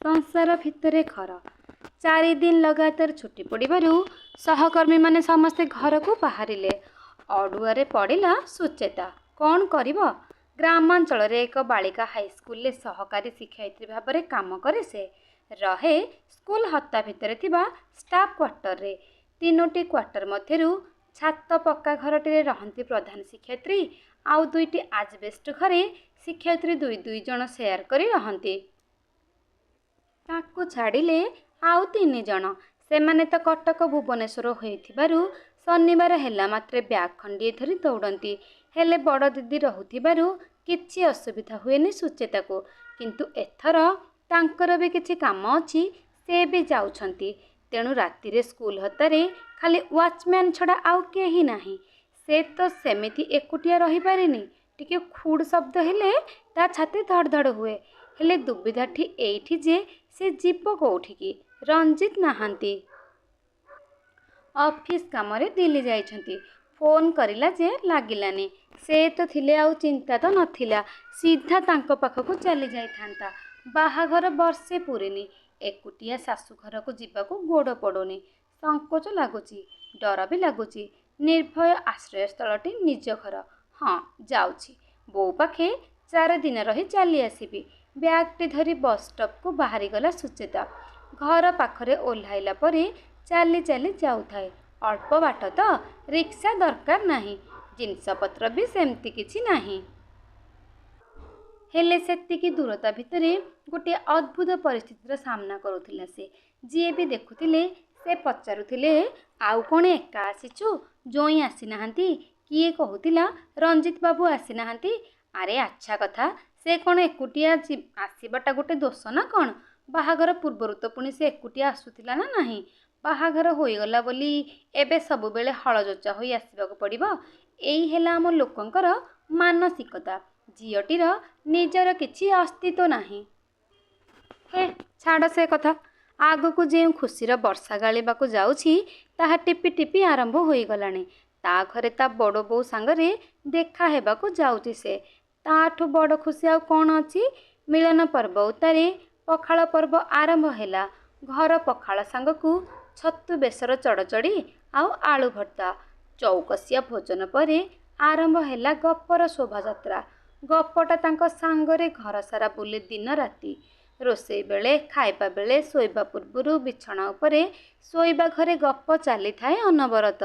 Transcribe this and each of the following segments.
संसार भितर घर 4 दिन लगातार छुट्टी पड़ू सहकर्मी माने समस्ते घर को बाहरिले। अड़ुआरे पड़ा सुचेता कौन करिब। ग्रामांचल एक बालिका हाईस्कूल सहकारी शिक्षयित्री भाव में काम करे। से रहे स्कूल हत्ता भितर थिबा स्टाफ क्वार्टर रे। 3टी क्वार्टर मध्यरु छात पक्का घरटे रहंती प्रधान शिक्षयित्री आउ 2टी आजबेस्ट घरे शिक्षयित्री 2 जन शेयर करी रहंती। ताकू छाड़िले आउ 3 जन से माने तो कटक भुवनेश्वर होइथिबारु शनिवार हेला मात्रे ब्याग खंडिए धरी दौड़ती। हेले बड़ दीदी रहुथिबारु किछि असुविधा हुएनी सुचेता को। किंतु एथर तांकर भी किछि काम अछि से भी जाउछंती। तेणु राति स्कूल हतारे खाली वॉचमैन छड़ा आउ केही नाही। से तो सेमिति एकुटिया रही पारेनी। टिके खुड़ शब्द हेले ता छाती धड़ धड़ हुए। हेले दुविधाठी एठी जे से जीव कोठिकी रंजित नाहांती। ऑफिस कामरे दिल्ली जाइछंती। फोन करिला जे लागिलानी। से तो थिले आउ चिंता तो नथिला। सीधा तांको पाखकु चली जाइथांता। बाहाघर वर्षे पुरेनी। एकुटिया शाशु घर को जीवाकू गोड़ पड़ोनी। संकोच लगुची डर भी लगुची। निर्भय आश्रय स्थलटी निज घर। हाँ जाउची बो पाखे 4 दिन रही चली आसीबी। ब्यागटी धरी बस स्टॉप को बाहरी गला सुचेता। घर पाखरे ओह्लाइला परे चाली चाली जाउथाए। अल्प बाट तो रिक्शा दरकार नाही। जिनसपत्र भी सेमती किछि नाही। हेले सेतिकी दूरता भितरे गोटे अद्भुत परिस्थितिर सामना करुथिला से। जी भी देखुथिले से पचारुथिले आउ कोण एका आसीचु जोई आसी नाहांती। किए कहूतिला रंजित बाबू आसी नाहांती। अरे अच्छा कथा से कोण एकुटिया आसीबाटा गोटे दोष ना कौन। बाहाघर पूर्वरु तो पुणी से एकुटिया आसुथिला ना नाही। बाहाघर होईगला बोली एबे सबु बेले हळजोचा होई आसीबाकू पड़िबो। एई हेला आम लोकंकर मानसिकता। झीयटीर निजर किछि अस्तित्व नाही। हे छाड़ से कथा। आगकू जे खुशीर वर्षा गालिबाकू जाउछि ताहा टिपि टिपि आरंभ होईगलाणी। ता घरे ता बड़ बो सांगरे देखा हेबाकू जाउछि से। ताठू बड़ खुशी आउ कौन अछि। मिलन पर्व उतारे पखाळ पर्व आरंभ हैला। घर पखाळ सांगकू छतु बेसर चड़चड़ी आउ आलू भर्ता। चौकसिया भोजन परे आरंभ हैला गपर शोभायात्रा। गपटा तांको सांगरे घर सारा बुले दिन राति। रोसई बेले खाइबा बेले शोइबा पूर्वरु बिछଣା उपरे शोइबा घरे गप चली थाए अनवरत।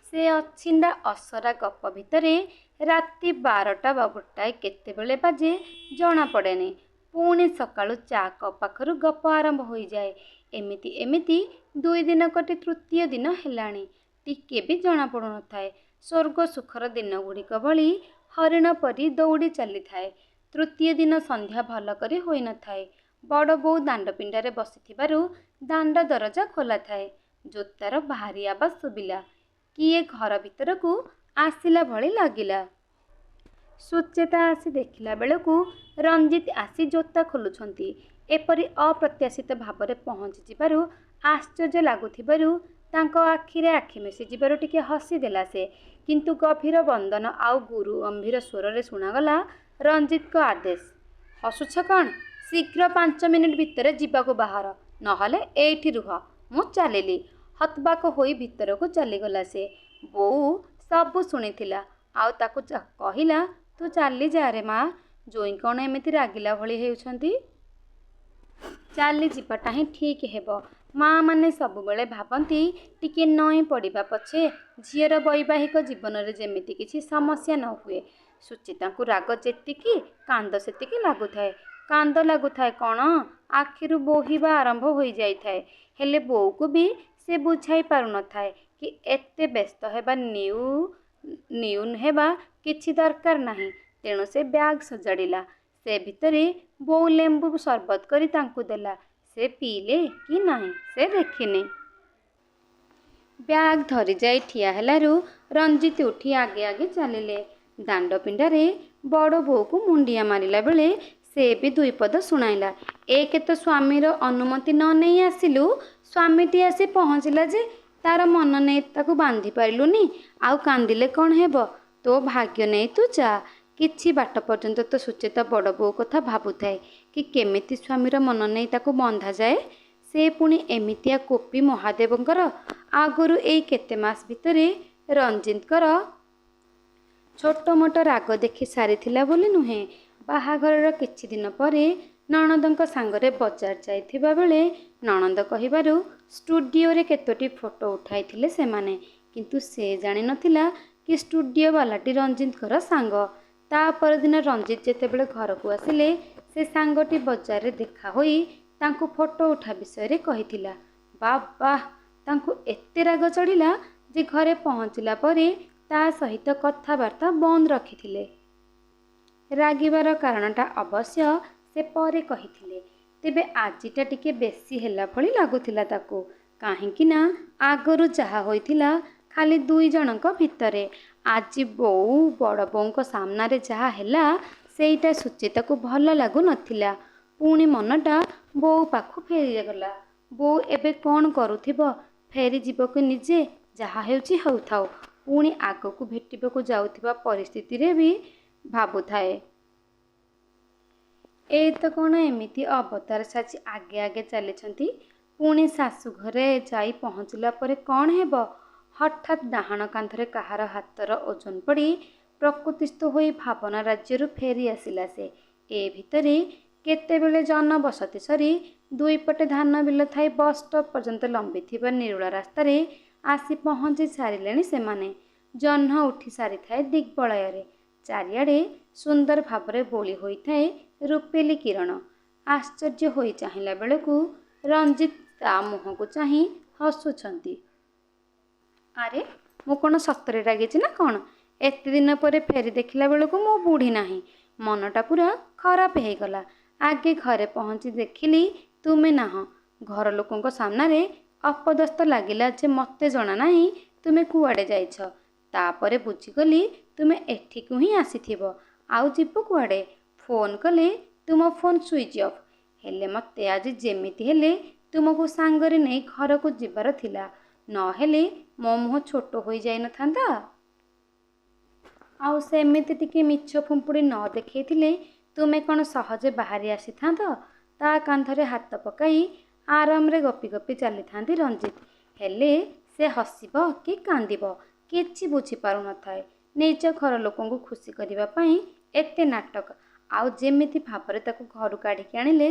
से अछिंडा असरा गप भितरे राति 12टा गोटाए केतेबेले बाजे जना पड़ेनी। पुणी सकाळु चा कप पाखरु गप आरंभ होई जाए। एमिति एमिति 2 दिन कटी तृतीय दिन हेलाणी। टिके भी जना पड़ु न थाए। स्वर्ग सुखर दिन गुड़िक भली हरिण परी दौड़ी चली थाए। तृतीय दिन संध्या भल करी होई न थाए। बड़ बो दांड पिंडारे बसिथिबारु दांड दरजा खोला थाए। जोतार भारी आवाज सुबिला। किए घर भितर को आसिला भली लागिला। सुचेता आसी देखिला बेलकू रंजित आसी जोता खोलुछंती। एपरी अप्रत्याशित भावरे पहुंची जिबारु आश्चर्य लागुथिबारु तांको आखिरे आखि मिसी जिबारु टिके हसी देला से। किंतु गभीर बंदन आउ गुरु गंभीर स्वर रे सुनागला रंजित को आदेश। हसुछ कौन। शीघ्र 5 मिनिट भितर जीवाको बाहर नहले एठी रुह। मु चलिली। हतबाक होई भितर को चलीगला से। बोऊ सबु शुणिथिला आउ ताकू कहिला तू चली जा रे माँ। जोई कौन एमिति रागिला भली हेउछंती। चली जीवाटा ही ठीक हेबो। माँ माने सबुबेले भाबंती टिके नई पड़िबा पछे झीर वैवाहिक जीवन रे जेमिति किछि समस्या न हुए। सुचिता को राग जेतिकी कांद सेतिकी लागुथाए। कांद लागुथाए कौन आखिरु बोहिबा आरंभ होई जाइथाए। हेले बोऊ को भी से बुझाई पारु न थाए कि एते व्यस्त हेबा न्यून हेबा किछि दरकार नाही। तेणु से ब्याग सजाड़िला। से भितरे बोऊ लेंबू शरबत करी तांकू देला। से पीले कि नाही से देखिने। ब्याग धरी जाई ठिया हेलारू रंजित उठी आगे आगे चलिले। दांड पिंडारे बड़ बोऊ को मुंडिया मारिला बेले से भी 2 पद सुनाइला। एक तो स्वामीर अनुमति न नहीं आसिलु। स्वामीटी आसी पहुँचला जे तार मन नहीं ताकू बांधी पारिलुनी। आउ कांदिले कौन हेबो। तो भाग्य नहीं तू जा। किछि बाट पर्यंत तो सुचेता बड़ बो कथा भाबुथाए कि केमिति स्वामीर मन नहीं ताको बंधा जाए। से पुणी एमितिया कोपी महादेवंकर आगुरु एई केते मास भितरे रंजितकर छोट मोट राग देखि सारिथिला बोली नुहे। बाहाघरर किछि दिन परे नणंदଙ୍କ सांगरे बजार जाइथिबा बेले नणंद कहिबारु स्टूडियो रे केतोटी फोटो उठाइथिले सेमाने, किंतु से जानि नथिला कि स्टूडियो वालाटी रंजितकर सांग। ता परदिन रंजित जेतेबेले घरकू आसिले से सांगटी बजार रे देखा होई तांकु फोटो उठा विषय रे कहिथिला। बाबा तांकु एते राग चढ़िला जे घरे पहुँचला परे ता सहित कथबार्ता बंद रखिथिले। रागिबार कारणटा अवश्य से परे कहिथिले, तेबे आजिटा टिके बेसी हेला भली लागुथिला ताकू। काहेकि ना आगरु जहा होइथिला खाली दुई जनक भितरे, आजि बोऊ बड़ बोऊंक सामनारे जहा हेला सेईटा सुचेताकू भल लागु नथिला। पुणी मनटा बोऊ पाखु फेरी गला। बोऊ एबे कौन करुथिबो, फेरी जीवको निजे जहा हेउची होउथाउ। पुणी आगकू भेटिबाकू जाउथिबा परिस्थिति रे भी भाबुथाए, ए तो कौन एमिति अवतार साची आगे आगे चली। पुणी शाशु घरे जाई पहुँचला परे कौन हेबो। हठात डाहाण कांधरे कहार हातर ओजन पड़ी प्रकृतिस्थ होई भावना राज्यरू फेरी आसिला से। ए भितरे केतेबेले जनबसति सरी दुई पटे धान बिल थाई बस स्टॉप पर्यंत लंबी थिबा निरुला रास्तारे आसी पहुँची सारिलेଣି सेमाने। जह्न उठी सारी थाए दिग्बलୟରେ। चारिआडे सुंदर भावरे बोली होइथाए रूपेली किरण। आश्चर्य होई चाहिला बेलकू रंजित ता मुहंकू चाही हसुछंती। अरे मु कौन सतरे रागिछि ना कौन? एते दिन परे फेरी देखिला बेलकू मो बुढ़ी नाही। मनटा पूरा खराप हो गला। आगे घरे पहुँची देखिली तुमे नाह। घर लोकों सामने अपदस्थ लगिला जे मते जना नाही तुमे कुआडे जाइछ। तापरे बुझीगली तुमे एठिकू ही आसीथिबो, आउ जीव कुआडे। फोन कले तुम फोन स्विच ऑफ। हेले मते आज जेमिति हेले तुमको सांगरे नहीं घर को जीवार थिला, न हेले मो मुह छोट हो जाई न थांदा। आउ सेमिति टिके मिछ फुंपुड़ी न देखैथिले तुमे कौन सहजे बाहरी आसी थांद। ता कांधरे हाथ पकाई आराम रे गपी गपी चली थांदी रंजित। हेले से हसिबो कि कांदिबो किछि बुझी पारु न थाए। निज घर लोकंकु खुशी करिबा पई एते नाटक। आउ जेमिति भाबरे ताकू घर काढिके आनिले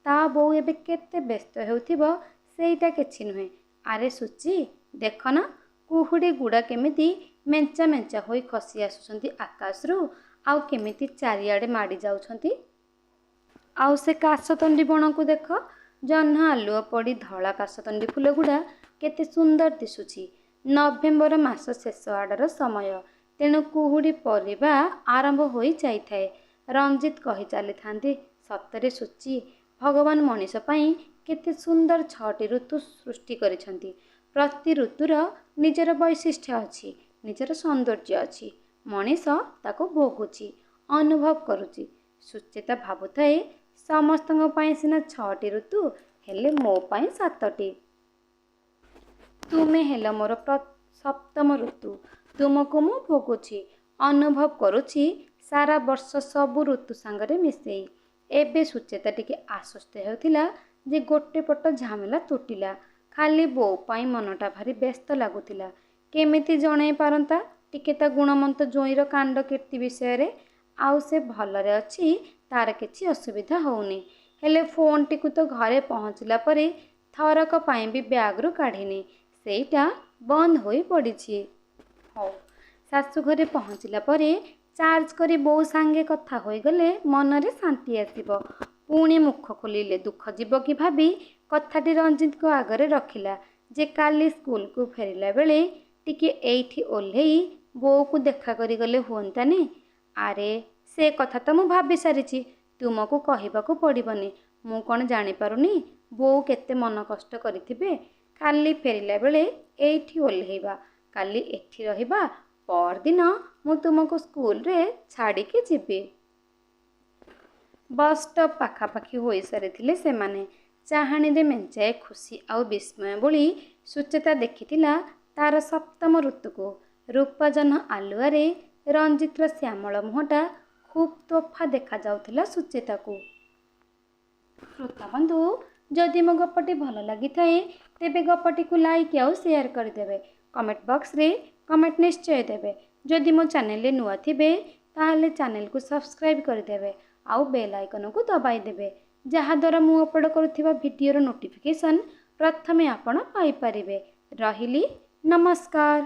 ता बोऊ एबे केते व्यस्त हेउथिबो सेईटा किछि नुहे। अरे सुची देख ना कुहुड़ी गुड़ा केमिति मेंचा मेंचा होई खसी आसुछंती आकाशरू, आउ केमिति चारिआडे माड़ी जाउछंती। आउ से काशतंडी बणकू देख, जह्न आलुओ पड़ी धला काशतंडी फूल गुड़ा केते सुंदर दिसुछि। नवेम्बर मास शेष आडर समय, तेणु कुहुड़ी परिबा आरंभ होई जाइथाए। रंजित कही चली थांती, सतरे सुची भगवान मनीष पई केते सुंदर 6टी ऋतु सृष्टि करिछंती। प्रति ऋतुर निजर वैशिष्ट्य अछि, निजर सौंदर्य अछि। मनीष ताको भोगुची, अनुभव करुची। सुचेता भाबुथाए समस्तଙ୍କ ପାଇଁ सिना 6टी ऋतु, हेले मो ପାଇଁ 7टी। तुमे हेल मोर सप्तम ऋतु। तुमको मु भोगुची, अनुभव करुची सारा वर्ष सबु ऋतु सांगरे मिसेई। एबे सुचेता टिके आश्वस्त हेउथिला जे गोटे पट झामेला तुटिला। खाली बोऊ पाई मनटा भारी व्यस्त लागुथिला। केमिति जणे पारंता टिके ता गुणमंत जोईर कांड कीर्ति विषय रे। आउ से भलरे अछि, तार किछि असुविधा होउनी। हेले फोन टिकु तो घरे पहुँचला परे थरक पाई भी ब्याग रु काढिनी, सेईटा बंद होई पड़िछि। हो सासु घरे पहुँचला परे चार्ज करी बोऊ सांगे कथा होई गले मनरे शांति आसिबो। पुणी मुख खोलिले दुख जीव कि भाबी कथाटी रंजित को आगरे रखिला जे काली स्कूल को फेरिला बेले टिके एठी ओल्हेई बोऊ को देखा करी गले हुंतानी। अरे से कथा तो मु भाबी सारिछि, तुमको कहिबाकू पड़िबनी। मु कौन जानी पारुनी बोऊ केते मन कष्ट करिथिबे। काली फेरिला बेले एठी ओल्हेइबा, काली एठी रहिबा, परदिन मु तुमको स्कूल रे छाड़ी के जीबी। बस स्टॉप पाखापाखि होई सारिथिले सेमाने। चाहाणी रे मेंचाए खुशी आउ विस्मय बोली सुचेता देखिथिला तार सप्तम ऋतु को। रूपजन आलुआरे रंजितर श्यामल मुहटा खूब तोफा देखा जाउथिला सुचेता को। ଶ୍ରୋତା ବନ୍ଧୁ, ଯଦି ମୋ ଗପଟି ଭଲ ଲାଗିଥାଏ ତେବେ ଗପଟିକୁ ଲାଇକ୍ ଆଉ ସେୟାର କରିଦେବେ। କମେଣ୍ଟ ବକ୍ସରେ କମେଣ୍ଟ ନିଶ୍ଚୟ ଦେବେ। ଯଦି ମୋ ଚ୍ୟାନେଲରେ ନୂଆ ଥିବେ ତାହେଲେ ଚ୍ୟାନେଲକୁ ସବସ୍କ୍ରାଇବ୍ କରିଦେବେ ଆଉ ବେଲ୍ ଆଇକନକୁ ଦବାଇ ଦେବେ, ଯାହାଦ୍ୱାରା ମୁଁ ଅପଲୋଡ଼ କରୁଥିବା ଭିଡ଼ିଓର ନୋଟିଫିକେସନ୍ ପ୍ରଥମେ ଆପଣ ପାଇପାରିବେ। ରହିଲି, ନମସ୍କାର।